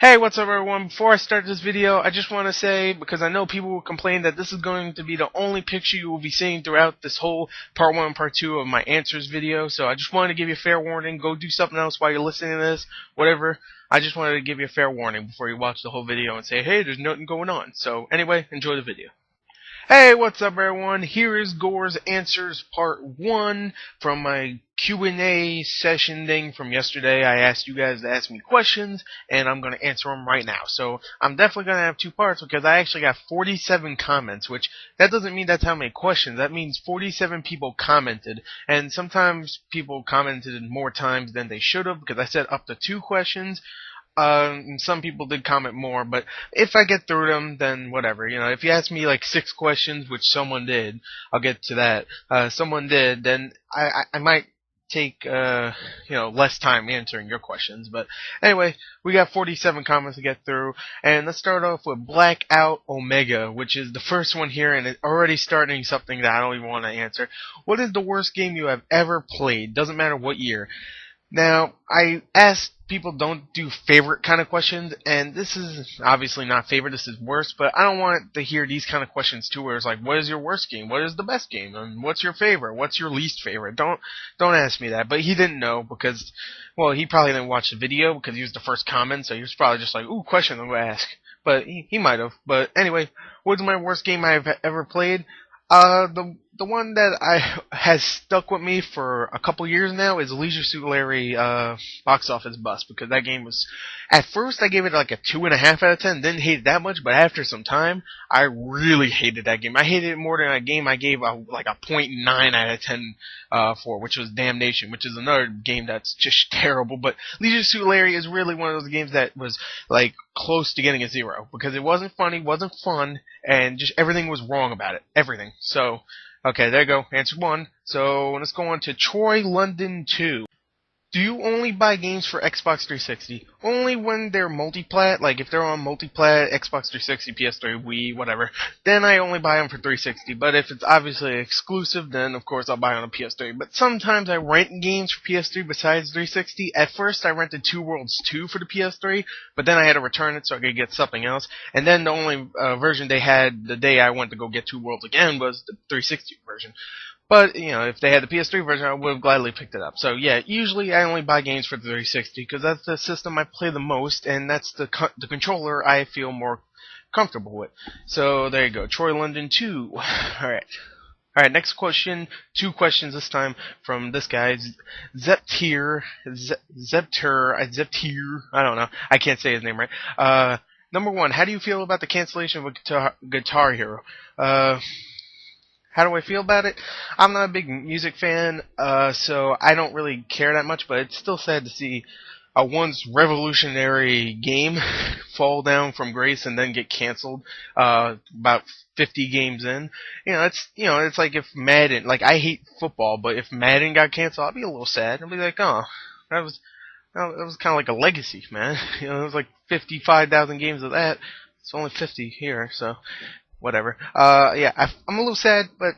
Hey, what's up everyone? Before I start this video, I just want to say, because I know people will complain that this is going to be the only picture you will be seeing throughout this whole part 1 and part 2 of my answers video, so I just wanted to give you a fair warning. Go do something else while you're listening to this, whatever. I just wanted to give you a fair warning before you watch the whole video and say, hey, there's nothing going on. So anyway, enjoy the video. Hey, what's up everyone? Here is Gore's Answers Part 1 from my Q&A session thing from yesterday. I asked you guys to ask me questions, and I'm going to answer them right now. So, I'm definitely going to have 2 parts because I actually got 47 comments, which that doesn't mean that's how many questions. That means 47 people commented, and sometimes people commented more times than they should have because I said up to 2 questions. Some people did comment more, but if I get through them, then whatever. You know, if you ask me like 6 questions, which someone did, I'll get to that. Someone did, then I might take less time answering your questions. But anyway, we got 47 comments to get through, and let's start off with Blackout Omega, which is the first one here, and it's already starting something that I don't even want to answer. What is the worst game you have ever played? Doesn't matter what year. Now, I asked people don't do favorite kind of questions, and this is obviously not favorite, this is worst, but I don't want to hear these kind of questions too, where it's like, what is your worst game? What is the best game? And what's your favorite? What's your least favorite? Don't ask me that. But he didn't know because, well, he probably didn't watch the video because he was the first comment, so he was probably just like, ooh, question I'm going to ask. But he might have. But anyway, what's my worst game I've ever played? The one that has stuck with me for a couple years now is Leisure Suit Larry Box Office Bust, because that game was, at first I gave it like a 2.5 out of 10, didn't hate it that much, but after some time I really hated that game. I hated it more than a game I gave like a 0.9 out of 10 for, which was Damnation, which is another game that's just terrible. But Leisure Suit Larry is really one of those games that was like close to getting a 0, because it wasn't funny, wasn't fun, and just everything was wrong about it. Everything. So, okay, there you go. Answer 1. So, let's go on to Troy London 2. Do you only buy games for Xbox 360? Only when they're multiplat, like if they're on multiplat, Xbox 360, PS3, Wii, whatever, then I only buy them for 360. But if it's obviously exclusive, then of course I'll buy on a PS3. But sometimes I rent games for PS3 besides 360. At first I rented Two Worlds 2 for the PS3, but then I had to return it so I could get something else. And then the only version they had the day I went to go get Two Worlds again was the 360 version. But, you know, if they had the PS3 version, I would have gladly picked it up. So, yeah, usually I only buy games for the 360 because that's the system I play the most, and that's the controller I feel more comfortable with. So, there you go. Troy London 2. Alright. Alright, next question. 2 questions this time from this guy. Zeptir. I don't know. I can't say his name right. Number 1, how do you feel about the cancellation of Guitar Hero? How do I feel about it? I'm not a big music fan, so I don't really care that much, but it's still sad to see a once revolutionary game fall down from grace and then get canceled about 50 games in. It's like if Madden, like I hate football, but if Madden got canceled, I'd be a little sad. I'd be like, oh, that was kind of like a legacy, man. It was like 55,000 games of that. It's only 50 here, so whatever. Yeah, I'm a little sad, but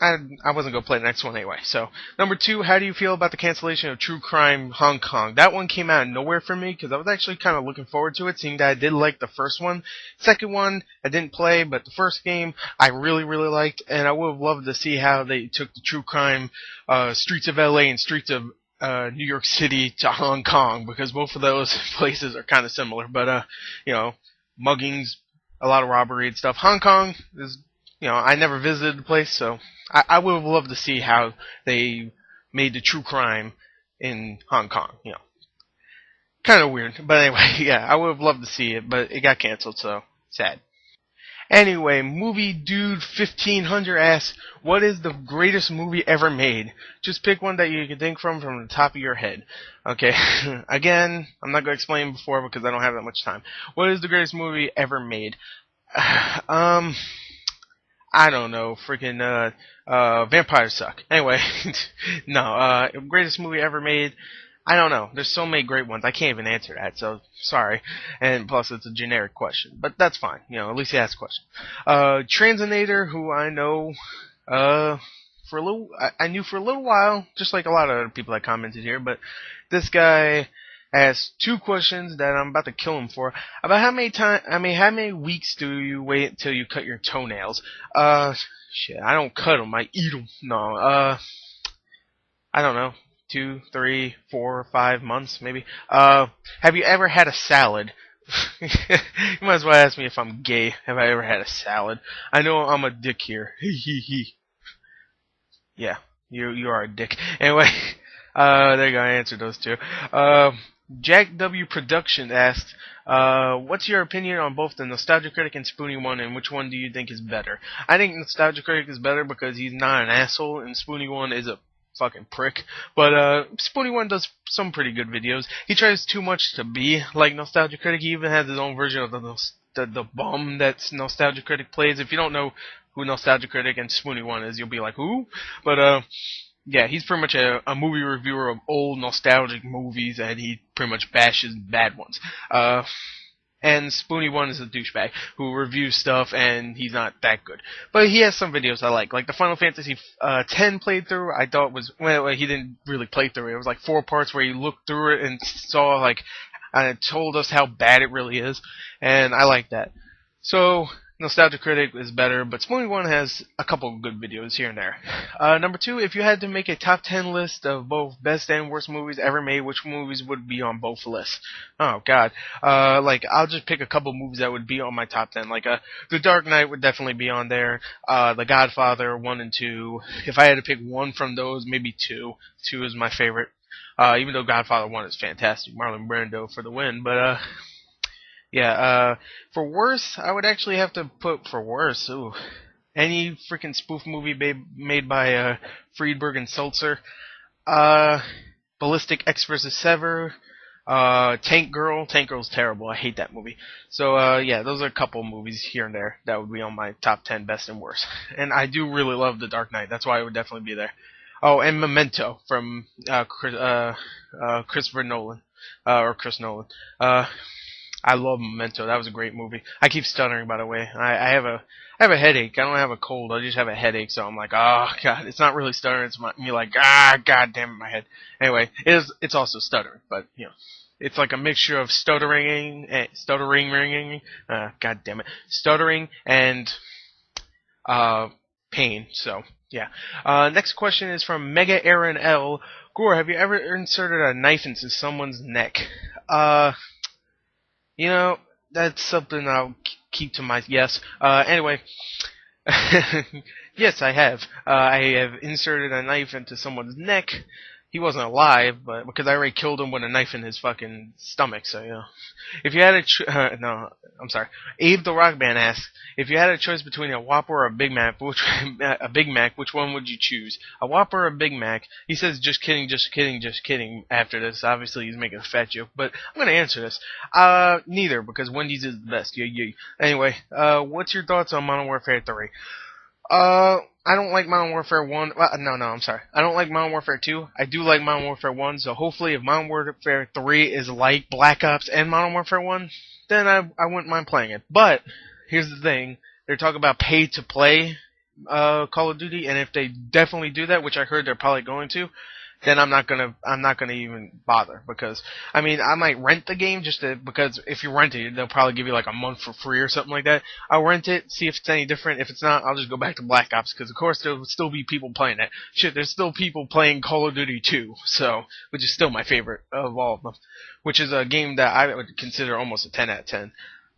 I wasn't going to play the next one anyway. So, number 2, how do you feel about the cancellation of True Crime Hong Kong? That one came out of nowhere for me, because I was actually kind of looking forward to it, seeing that I did like the first one. Second one, I didn't play, but the first game, I really, really liked, and I would have loved to see how they took the True Crime Streets of LA and Streets of New York City to Hong Kong, because both of those places are kind of similar, but, muggings, a lot of robbery and stuff. Hong Kong is, I never visited the place, so I would have loved to see how they made the true crime in Hong Kong, Kind of weird, but anyway, yeah, I would have loved to see it, but it got canceled, so sad. Anyway, Movie Dude 1500 asks, what is the greatest movie ever made? Just pick one that you can think from the top of your head. Okay, again, I'm not going to explain before because I don't have that much time. What is the greatest movie ever made? I don't know, freaking, vampires suck. Anyway, no, greatest movie ever made, I don't know. There's so many great ones. I can't even answer that, so sorry. And plus, it's a generic question, but that's fine. At least he asked a question. Transinator, who I know, I knew for a little while, just like a lot of other people that commented here, but this guy asks two questions that I'm about to kill him for. About how many weeks do you wait until you cut your toenails? Shit, I don't cut them. I eat them. No, I don't know. 2, 3, 4, 5 months, maybe. Have you ever had a salad? You might as well ask me if I'm gay. Have I ever had a salad? I know I'm a dick here. Hee. Yeah, you are a dick. Anyway, there you go. I answered those two. Jack W. Production asked, what's your opinion on both the Nostalgia Critic and Spoonie One, and which one do you think is better? I think Nostalgia Critic is better because he's not an asshole, and Spoonie One is a fucking prick. But Spoonie One does some pretty good videos. He tries too much to be like Nostalgia Critic. He even has his own version of the bum that Nostalgia Critic plays. If you don't know who Nostalgia Critic and Spoonie One is, you'll be like, who? But yeah, he's pretty much a movie reviewer of old nostalgic movies, and he pretty much bashes bad ones. And Spoonie One is a douchebag who reviews stuff, and he's not that good. But he has some videos I like. Like the Final Fantasy X playthrough, I thought was, well, he didn't really play through it. It was like 4 parts where he looked through it and saw, like, and it told us how bad it really is, and I like that. So, Nostalgia Critic is better, but Spoonie One has a couple of good videos here and there. Number 2, if you had to make a top 10 list of both best and worst movies ever made, which movies would be on both lists? Oh, God. Like, I'll just pick a couple movies that would be on my top 10. Like, The Dark Knight would definitely be on there. The Godfather 1 and 2. If I had to pick one from those, maybe 2. 2 is my favorite. Even though Godfather 1 is fantastic. Marlon Brando for the win, but, yeah, for worse, I would actually have to put for worse, any freaking spoof movie made by Friedberg and Seltzer. Ballistic X vs. Sever. Tank Girl. Tank Girl's terrible. I hate that movie. So, yeah, those are a couple movies here and there that would be on my top 10 best and worst. And I do really love The Dark Knight. That's why it would definitely be there. Oh, and Memento from Christopher Nolan. Or Chris Nolan. I love Memento. That was a great movie. I keep stuttering, by the way. I have a headache. I don't have a cold. I just have a headache. So I'm like, oh god, it's not really stuttering. It's me like, god damn it, my head. Anyway, it's also stuttering, but you know, it's like a mixture of stuttering, god damn it, stuttering and pain. So yeah. Next question is from Mega Aaron L. Gore, have you ever inserted a knife into someone's neck? You know, that's something I'll keep to my yes. Anyway, yes, I have. I have inserted a knife into someone's neck. He wasn't alive, but because I already killed him with a knife in his fucking stomach. So yeah. If you had a no, I'm sorry. Abe the Rock Band asks, if you had a choice between a Whopper or a Big Mac, which one would you choose? A Whopper or a Big Mac? He says, just kidding, just kidding, just kidding. After this, obviously he's making a fat joke, but I'm gonna answer this. Neither, because Wendy's is the best. Yeah. Anyway, what's your thoughts on Modern Warfare 3? I don't like Modern Warfare 1. Well, no, I'm sorry. I don't like Modern Warfare 2. I do like Modern Warfare 1, so hopefully if Modern Warfare 3 is like Black Ops and Modern Warfare 1, then I wouldn't mind playing it. But, here's the thing. They're talking about pay-to-play Call of Duty, and if they definitely do that, which I heard they're probably going to, then I'm not gonna even bother, because I mean I might rent the game because if you rent it, they'll probably give you like a month for free or something like that. I'll rent it, see if it's any different. If it's not, I'll just go back to Black Ops, because of course there will still be people playing it. Shit, there's still people playing Call of Duty 2, so which is still my favorite of all of them, which is a game that I would consider almost a 10 out of 10.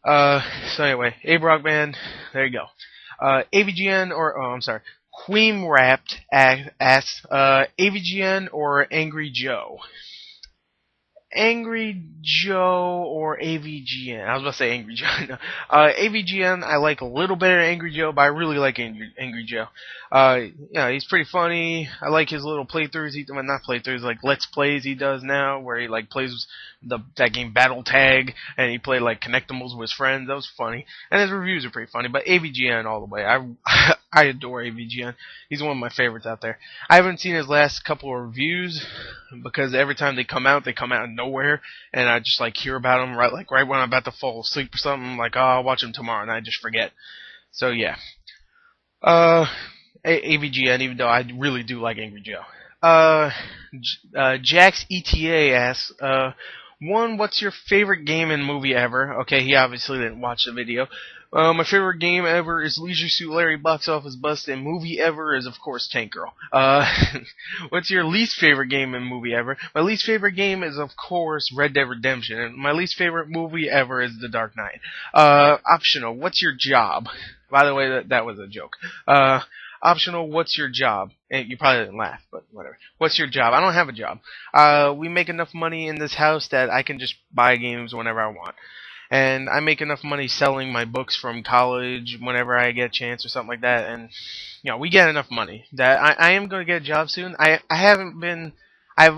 So anyway, Abe Rock Band, there you go. I'm sorry. Queen Wrapped asks, AVGN or Angry Joe? Angry Joe or AVGN? I was about to say Angry Joe. No. AVGN, I like a little bit of Angry Joe, but I really like Angry Joe. Yeah, he's pretty funny. I like his little playthroughs. Not playthroughs, like Let's Plays he does now, where he like plays that game Battle Tag, and he played like Connectimals with his friends. That was funny. And his reviews are pretty funny, but AVGN all the way. I adore AVGN. He's one of my favorites out there. I haven't seen his last couple of reviews, because every time they come out of nowhere, and I just like hear about them right when I'm about to fall asleep or something. I'm like, oh, I'll watch them tomorrow, and I just forget. So yeah. AVGN, even though I really do like Angry Joe. Jax ETA asks, 1, what's your favorite game and movie ever? Okay, he obviously didn't watch the video. My favorite game ever is Leisure Suit Larry Box Office Bust, and movie ever is, of course, Tank Girl. What's your least favorite game and movie ever? My least favorite game is, of course, Red Dead Redemption, and my least favorite movie ever is The Dark Knight. Optional, what's your job? By the way, that was a joke. Optional, what's your job? And you probably didn't laugh, but whatever. What's your job? I don't have a job. We make enough money in this house that I can just buy games whenever I want. And I make enough money selling my books from college whenever I get a chance or something like that. And, we get enough money that I am going to get a job soon. I've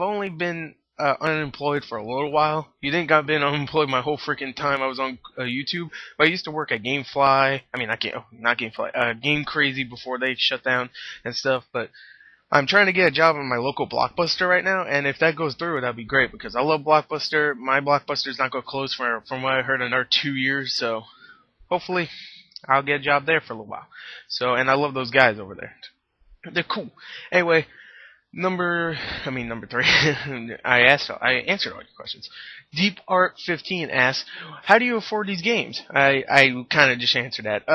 only been unemployed for a little while. You think I've been unemployed my whole freaking time I was on YouTube? But I used to work at GameFly. I mean, not GameFly. Game Crazy before they shut down and stuff. But I'm trying to get a job in my local Blockbuster right now, and if that goes through, that'd be great because I love Blockbuster. My Blockbuster's not going to close from what I heard another 2 years, so hopefully I'll get a job there for a little while. And I love those guys over there. They're cool. Anyway, number 3. I answered all your questions. Deep Art 15 asks, how do you afford these games? I kind of just answered that.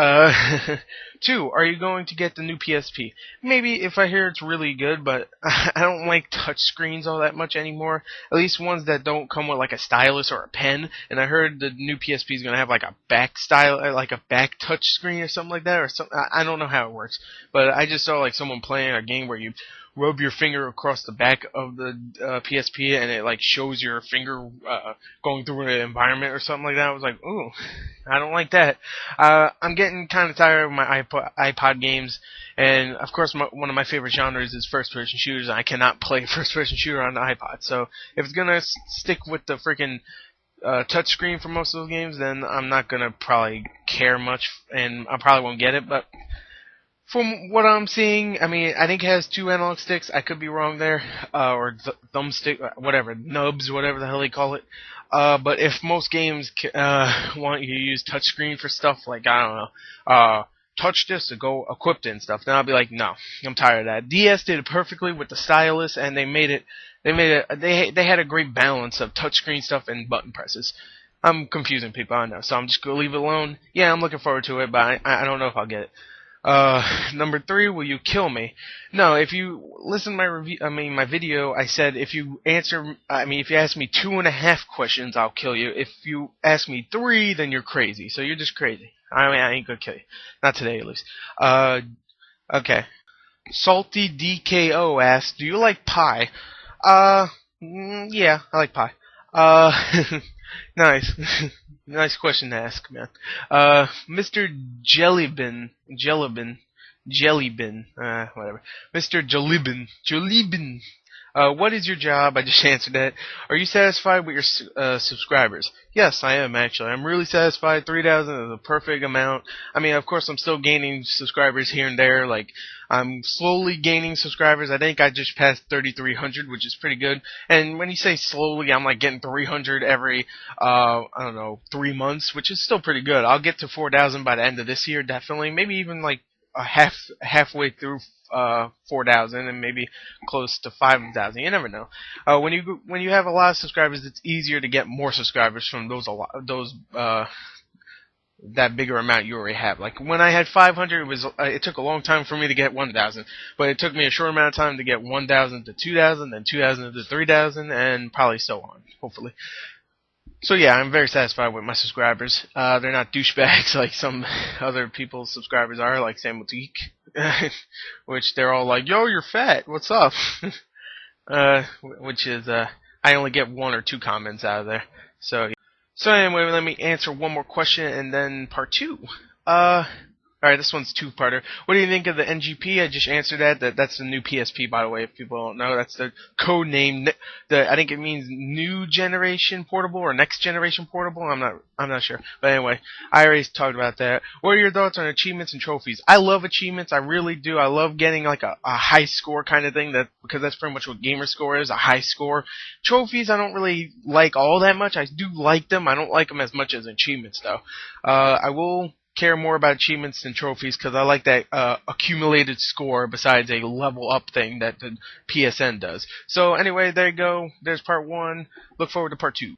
2, are you going to get the new PSP? Maybe if I hear it's really good, but I don't like touch screens all that much anymore. At least ones that don't come with like a stylus or a pen. And I heard the new PSP is going to have like a back touch screen or something like that. Or something. I don't know how it works, but I just saw like someone playing a game where you rub your finger across the back of the PSP and it like shows your finger going through an environment or something like that. I was like, ooh, I don't like that. I'm getting kind of tired of my iPod games, and of course one of my favorite genres is first-person shooters, and I cannot play first-person shooter on the iPod. So if it's gonna stick with the freaking touchscreen for most of those games, then I'm not gonna probably care much, and I probably won't get it, but from what I'm seeing, I mean, I think it has 2 analog sticks. I could be wrong there, or thumbstick, whatever, nubs, whatever the hell they call it. But if most games want you to use touchscreen for stuff like, I don't know, touch this to go equipped it and stuff, then I'll be like, no, I'm tired of that. DS did it perfectly with the stylus, and they had a great balance of touchscreen stuff and button presses. I'm confusing people, I know, so I'm just gonna leave it alone. Yeah, I'm looking forward to it, but I don't know if I'll get it. Number 3, will you kill me? No, if you listen to my video, I said if you ask me 2.5 questions, I'll kill you. If you ask me 3, then you're crazy. So you're just crazy. I ain't gonna kill you. Not today, at least. Okay. Salty DKO asks, do you like pie? Yeah, I like pie. Nice. Nice question to ask, man. Mr. Jellybin, whatever. Mr. Jellybin. What is your job? I just answered that. Are you satisfied with your subscribers? Yes, I am actually. I'm really satisfied. 3,000 is a perfect amount. I mean, of course, I'm still gaining subscribers here and there. Like, I'm slowly gaining subscribers. I think I just passed 3,300, which is pretty good. And when you say slowly, I'm like getting 300 every, 3 months, which is still pretty good. I'll get to 4,000 by the end of this year, definitely. Maybe even like halfway through 4,000 and maybe close to 5,000. You never know. When you have a lot of subscribers, it's easier to get more subscribers from that bigger amount you already have. Like when I had 500, it took a long time for me to get 1,000, but it took me a short amount of time to get 1,000 to 2,000, then 2,000 to 3,000, and probably so on. Hopefully. So yeah, I'm very satisfied with my subscribers. They're not douchebags like some other people's subscribers are, like Sam Boutique, which they're all like, "Yo, you're fat. What's up?" Which is I only get 1 or 2 comments out of there. So anyway, let me answer one more question and then part 2. Alright, this one's 2-parter. What do you think of the NGP? I just answered that. That's the new PSP, by the way, if people don't know. That's the code name. I think it means New Generation Portable or Next Generation Portable. I'm not sure. But anyway, I already talked about that. What are your thoughts on achievements and trophies? I love achievements. I really do. I love getting like a high score kind of thing, because that's pretty much what gamer score is, a high score. Trophies I don't really like all that much. I do like them. I don't like them as much as achievements, though. I will care more about achievements than trophies because I like that accumulated score besides a level up thing that the PSN does. So anyway, there you go. There's part 1. Look forward to part 2.